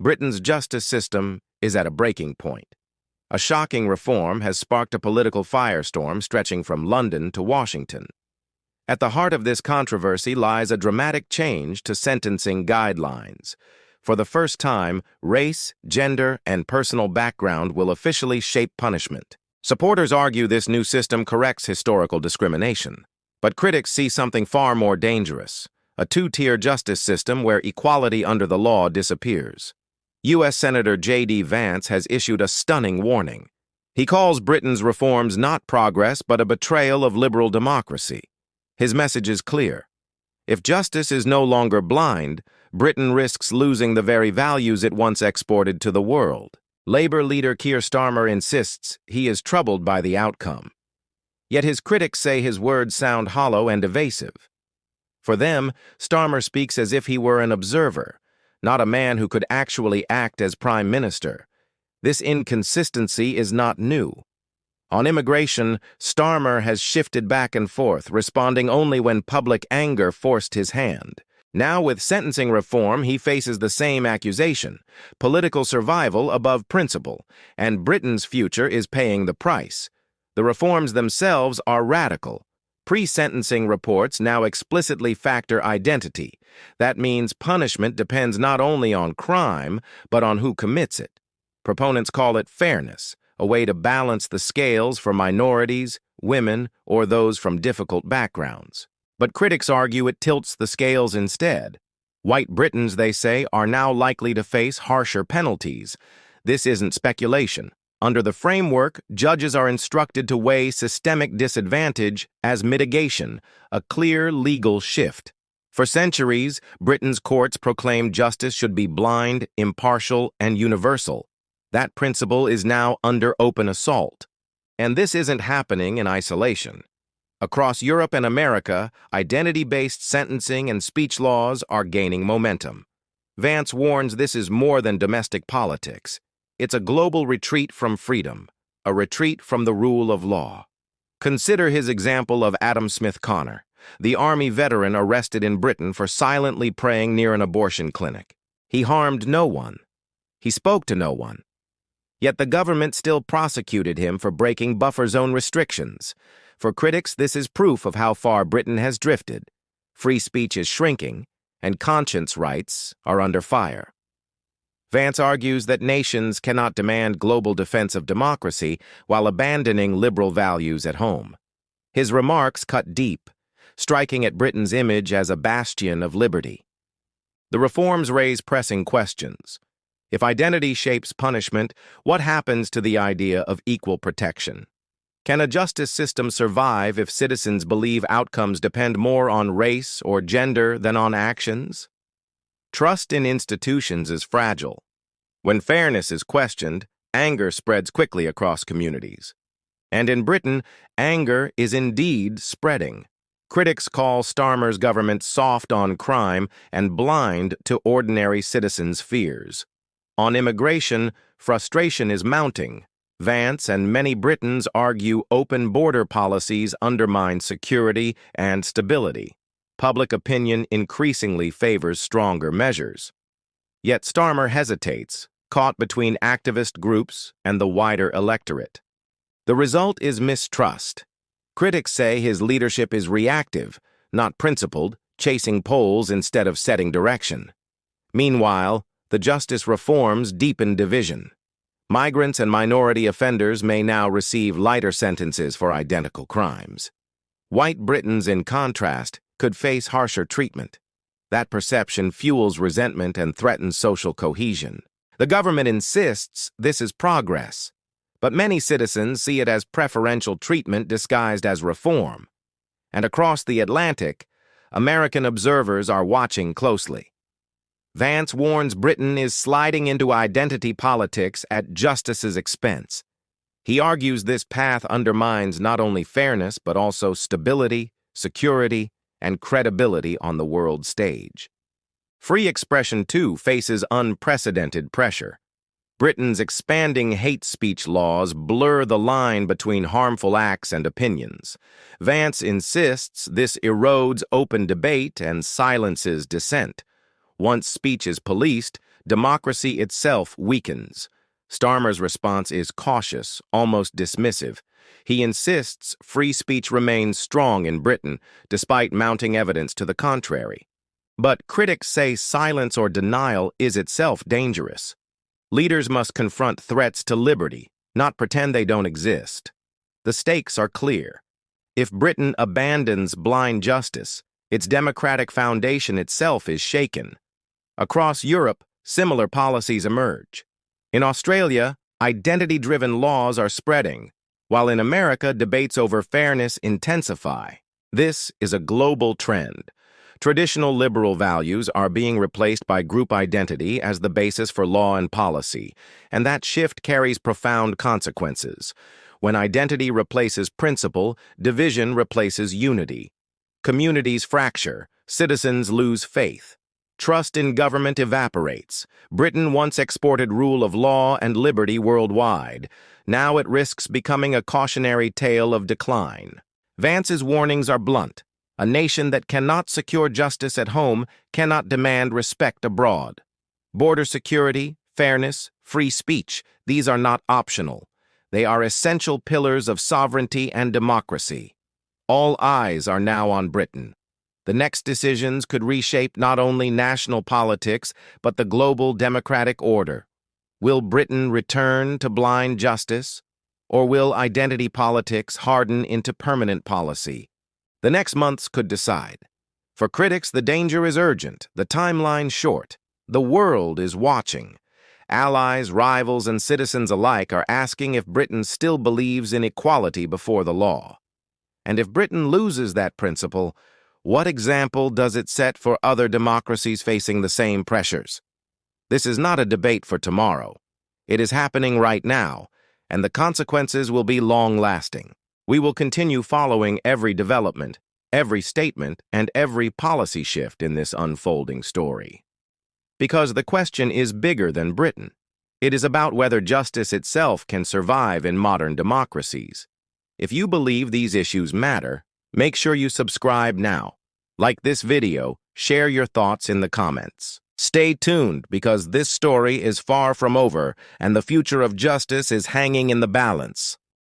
Britain's justice system is at a breaking point. A shocking reform has sparked a political firestorm stretching from London to Washington. At the heart of this controversy lies a dramatic change to sentencing guidelines. For the first time, race, gender, and personal background will officially shape punishment. Supporters argue this new system corrects historical discrimination. But critics see something far more dangerous, a two-tier justice system where equality under the law disappears. U.S. Senator J.D. Vance has issued a stunning warning. He calls Britain's reforms not progress but a betrayal of liberal democracy. His message is clear. If justice is no longer blind, Britain risks losing the very values it once exported to the world. Labour leader Keir Starmer insists he is troubled by the outcome. Yet his critics say his words sound hollow and evasive. For them, Starmer speaks as if he were an observer, not a man who could actually act as Prime Minister. This inconsistency is not new. On immigration, Starmer has shifted back and forth, responding only when public anger forced his hand. Now, with sentencing reform, he faces the same accusation: political survival above principle, and Britain's future is paying the price. The reforms themselves are radical. Pre-sentencing reports now explicitly factor identity. That means punishment depends not only on crime, but on who commits it. Proponents call it fairness, a way to balance the scales for minorities, women, or those from difficult backgrounds. But critics argue it tilts the scales instead. White Britons, they say, are now likely to face harsher penalties. This isn't speculation. Under the framework, judges are instructed to weigh systemic disadvantage as mitigation, a clear legal shift. For centuries, Britain's courts proclaimed justice should be blind, impartial, and universal. That principle is now under open assault. And this isn't happening in isolation. Across Europe and America, identity-based sentencing and speech laws are gaining momentum. Vance warns this is more than domestic politics. It's a global retreat from freedom, a retreat from the rule of law. Consider his example of Adam Smith Connor, the Army veteran arrested in Britain for silently praying near an abortion clinic. He harmed no one. He spoke to no one. Yet the government still prosecuted him for breaking buffer zone restrictions. For critics, this is proof of how far Britain has drifted. Free speech is shrinking, and conscience rights are under fire. Vance argues that nations cannot demand global defense of democracy while abandoning liberal values at home. His remarks cut deep, striking at Britain's image as a bastion of liberty. The reforms raise pressing questions. If identity shapes punishment, what happens to the idea of equal protection? Can a justice system survive if citizens believe outcomes depend more on race or gender than on actions? Trust in institutions is fragile. When fairness is questioned, anger spreads quickly across communities. And in Britain, anger is indeed spreading. Critics call Starmer's government soft on crime and blind to ordinary citizens' fears. On immigration, frustration is mounting. Vance and many Britons argue open border policies undermine security and stability. Public opinion increasingly favors stronger measures. Yet Starmer hesitates, caught between activist groups and the wider electorate. The result is mistrust. Critics say his leadership is reactive, not principled, chasing polls instead of setting direction. Meanwhile, the justice reforms deepen division. Migrants and minority offenders may now receive lighter sentences for identical crimes. White Britons, in contrast, could face harsher treatment. That perception fuels resentment and threatens social cohesion. The government insists this is progress, but many citizens see it as preferential treatment disguised as reform. And across the Atlantic, American observers are watching closely. Vance warns Britain is sliding into identity politics at justice's expense. He argues this path undermines not only fairness but also stability, security, and credibility on the world stage. Free expression, too, faces unprecedented pressure. Britain's expanding hate speech laws blur the line between harmful acts and opinions. Vance insists this erodes open debate and silences dissent. Once speech is policed, democracy itself weakens. Starmer's response is cautious, almost dismissive. He insists free speech remains strong in Britain, despite mounting evidence to the contrary. But critics say silence or denial is itself dangerous. Leaders must confront threats to liberty, not pretend they don't exist. The stakes are clear. If Britain abandons blind justice, its democratic foundation itself is shaken. Across Europe, similar policies emerge. In Australia, identity-driven laws are spreading, while in America, debates over fairness intensify. This is a global trend. Traditional liberal values are being replaced by group identity as the basis for law and policy, and that shift carries profound consequences. When identity replaces principle, division replaces unity. Communities fracture, citizens lose faith. Trust in government evaporates. Britain once exported rule of law and liberty worldwide. Now it risks becoming a cautionary tale of decline. Vance's warnings are blunt. A nation that cannot secure justice at home cannot demand respect abroad. Border security, fairness, free speech, these are not optional. They are essential pillars of sovereignty and democracy. All eyes are now on Britain. The next decisions could reshape not only national politics, but the global democratic order. Will Britain return to blind justice, or will identity politics harden into permanent policy? The next months could decide. For critics, the danger is urgent, the timeline short. The world is watching. Allies, rivals, and citizens alike are asking if Britain still believes in equality before the law. And if Britain loses that principle, what example does it set for other democracies facing the same pressures? This is not a debate for tomorrow. It is happening right now, and the consequences will be long-lasting. We will continue following every development, every statement, and every policy shift in this unfolding story. Because the question is bigger than Britain. It is about whether justice itself can survive in modern democracies. If you believe these issues matter, make sure you subscribe now. Like this video, share your thoughts in the comments. Stay tuned because this story is far from over and the future of justice is hanging in the balance.